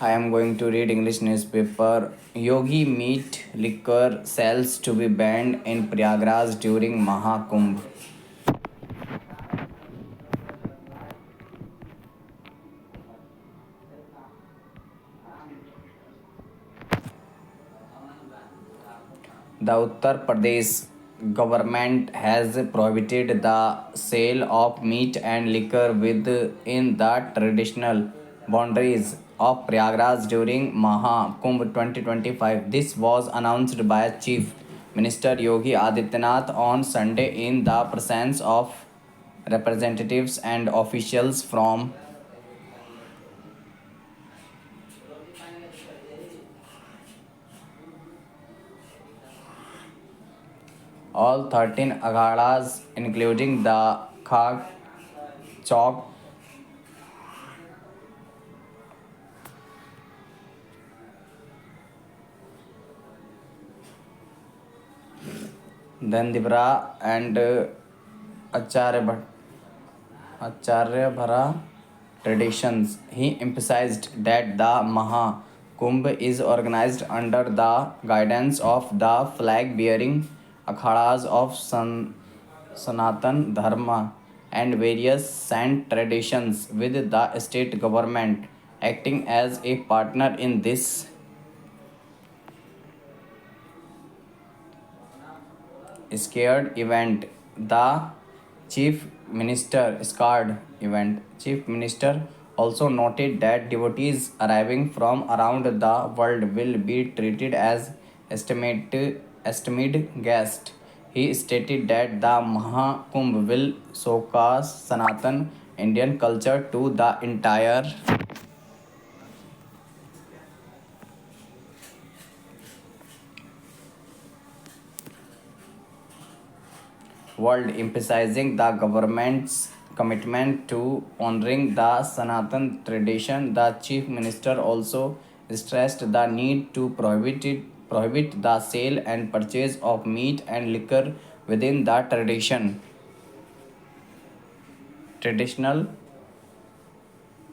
I am going to read English newspaper. Yogi meat liquor sells to be banned in Prayagraj during Mahakumbh. The Uttar Pradesh government has prohibited the sale of meat and liquor within the traditional boundaries of Prayagraj during Mahakumbh 2025. This was announced by Chief Minister Yogi Adityanath on Sunday in the presence of representatives and officials from all 13 aghadas, including the Khag Chowk, Dandivra, and Acharya Acharyabhara traditions. He emphasized that the Maha Kumbh is organized under the guidance of the flag bearing akhadas of Sanatan Dharma and various saint traditions, with the state government acting as a partner in this scared event. The Chief Minister also noted that devotees arriving from around the world will be treated as esteemed guests. He stated that the Mahakumbh will showcase Sanatan Indian culture to the entire world, emphasizing the government's commitment to honoring the Sanatan tradition. The Chief Minister also stressed the need to prohibit the sale and purchase of meat and liquor within the traditional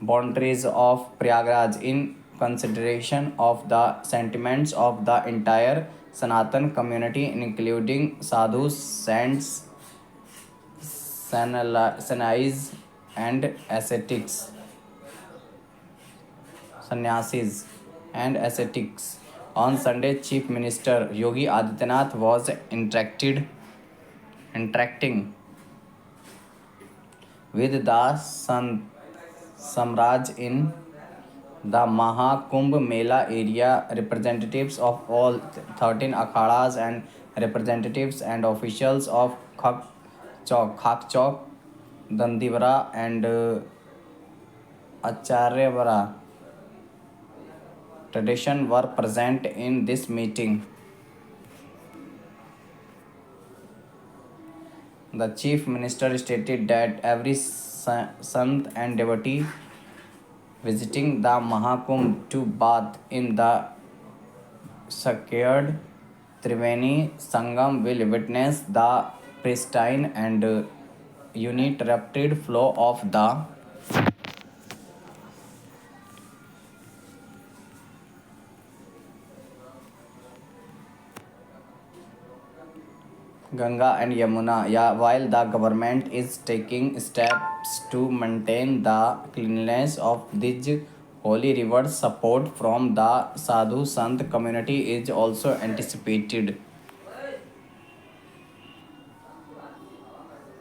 boundaries of Prayagraj in consideration of the sentiments of the entire Sanatan community, including sadhus, saints, sannyas, and sannyasis, and ascetics. On Sunday, Chief Minister Yogi Adityanath was interacting with the Samraj in the Mahakumbh Mela area. Representatives of all 13 akhadas and representatives and officials of Khak Chowk, Dandivara, and Acharyavara tradition were present in this meeting. The Chief Minister stated that every Sant and devotee visiting the Mahakumbh to bath in the sacred Triveni Sangam will witness the pristine and uninterrupted flow of the Ganga and Yamuna. Yeah, while the government is taking steps to maintain the cleanliness of these holy rivers, support from the Sadhu Sant community is also anticipated.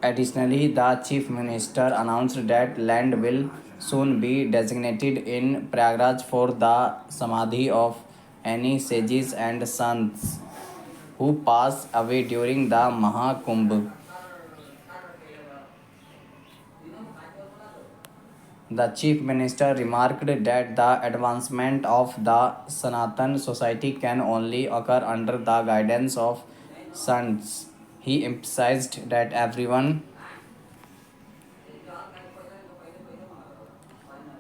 Additionally, the Chief Minister announced that land will soon be designated in Prayagraj for the Samadhi of any sages and sants who pass away during the Mahakumbh. The Chief Minister remarked that the advancement of the Sanatan society can only occur under the guidance of sants. He emphasized that everyone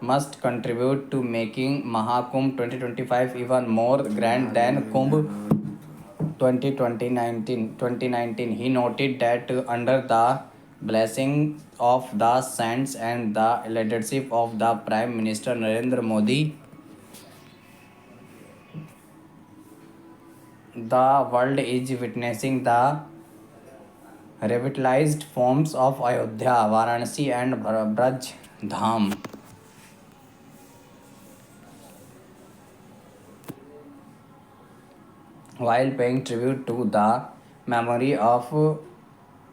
must contribute to making Mahakumbh 2025 even more grand than Kumbh 2019. He noted that under the blessing of the saints and the leadership of the Prime Minister Narendra Modi, The world is witnessing the revitalized forms of Ayodhya, Varanasi, and Braj Dham, while paying tribute to the memory of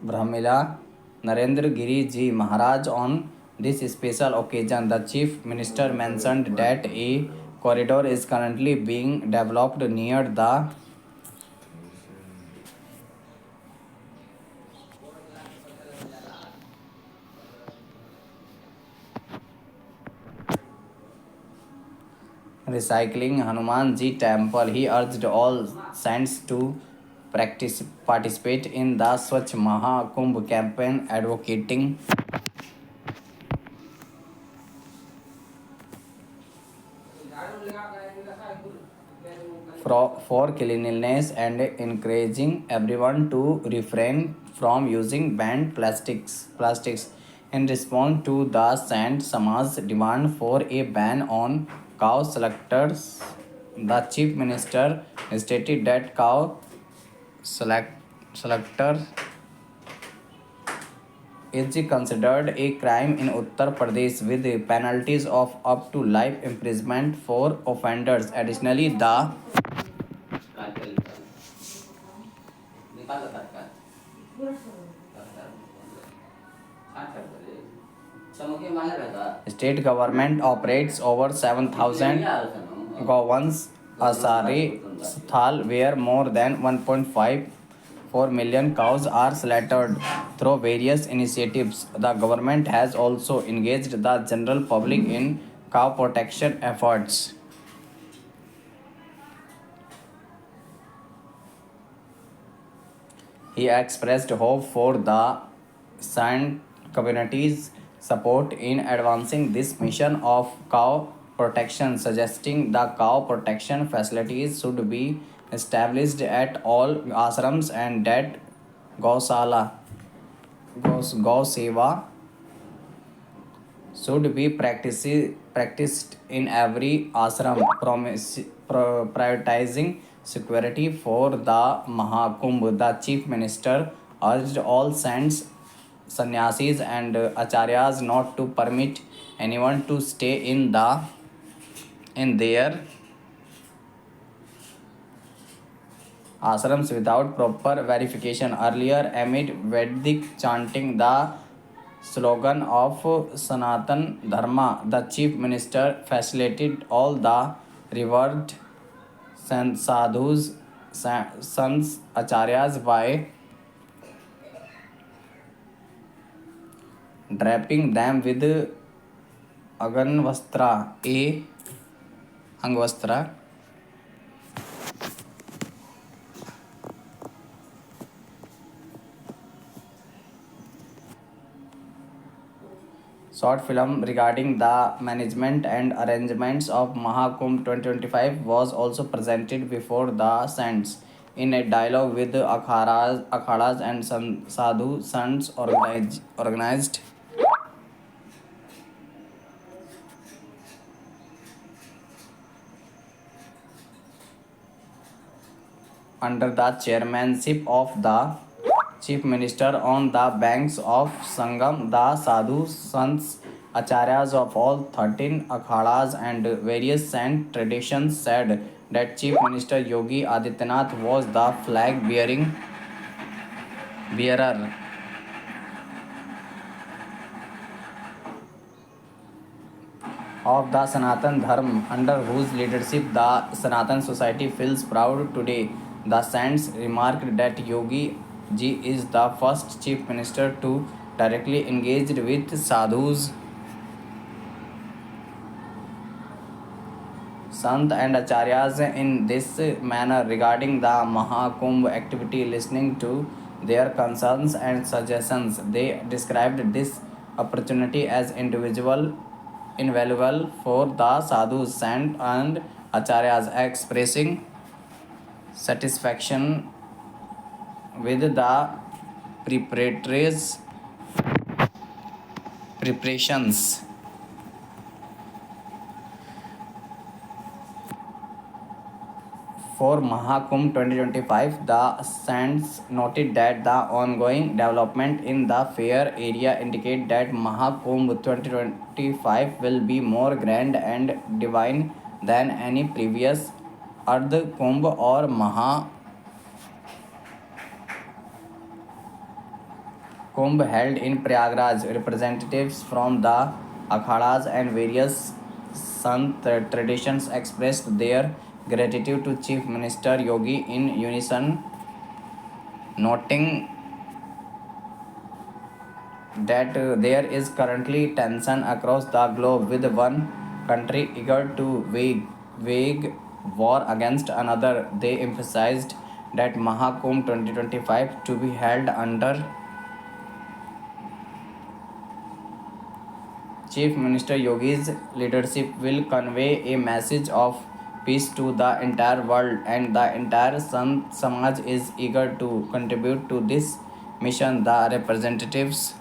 Brahmila Narendra Giri Ji Maharaj on this special occasion. The Chief Minister mentioned that a corridor is currently being developed near the recycling Hanumanji temple. He urged all saints to participate in the Swachh Mahakumbh campaign, advocating for cleanliness and encouraging everyone to refrain from using banned plastics. In response to the Sant Samaj's demand for a ban on cow selectors, the chief minister stated that cow selector is considered a crime in Uttar Pradesh with penalties of up to life imprisonment for offenders. Additionally, the state government operates over 7,000 Govans Asari Sthal, where more than 1.54 million cows are slaughtered through various initiatives. The government has also engaged the general public in cow protection efforts. He expressed hope for the Sant community's support in advancing this mission of cow protection, suggesting the cow protection facilities should be established at all ashrams and that Gausala, Gau Seva should be practiced in every ashram, prioritizing security for the Mahakumbh. The chief minister urged all saints, sannyasis, and acharyas not to permit anyone to stay in their ashrams without proper verification. Earlier, amid Vedic chanting, the slogan of Sanatan Dharma, the chief minister facilitated all the revered sadhus, sons, acharyas by draping them with aganvastra, a angvastra, short film regarding the management and arrangements of Mahakumbh 2025 was also presented before the saints. In a dialogue with akhadas and sadhu sons organized under the chairmanship of the chief minister on the banks of Sangam, the sadhu sons, acharyas of all 13 akhadas and various saint traditions said that Chief Minister Yogi Adityanath was the flag bearer of the Sanatan Dharma, under whose leadership the Sanatan society feels proud today. The saints remarked that Yogi ji is the first chief minister to directly engage with sadhus, Sant and acharyas in this manner regarding the Mahakumbh activity, listening to their concerns and suggestions. They described this opportunity as invaluable for the sadhus, Sant and acharyas, expressing satisfaction with the preparatories preparations For Mahakumbh 2025, the saints noted that the ongoing development in the fair area indicate that Mahakumbh 2025 will be more grand and divine than any previous Ardh Kumbh or Maha Kumbh held in Prayagraj. Representatives from the akhadas and various Sant traditions expressed their gratitude to Chief Minister Yogi in unison, noting that there is currently tension across the globe with one country eager to wage war against another. They emphasized that Mahakumbh 2025 to be held under Chief Minister Yogi's leadership will convey a message of peace to the entire world, and the entire Sant Samaj is eager to contribute to this mission. The representatives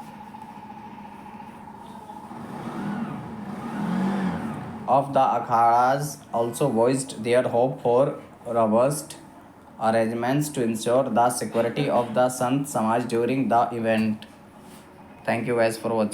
of the Akhadas also voiced their hope for robust arrangements to ensure the security of the Sant Samaj during the event. Thank you guys for watching.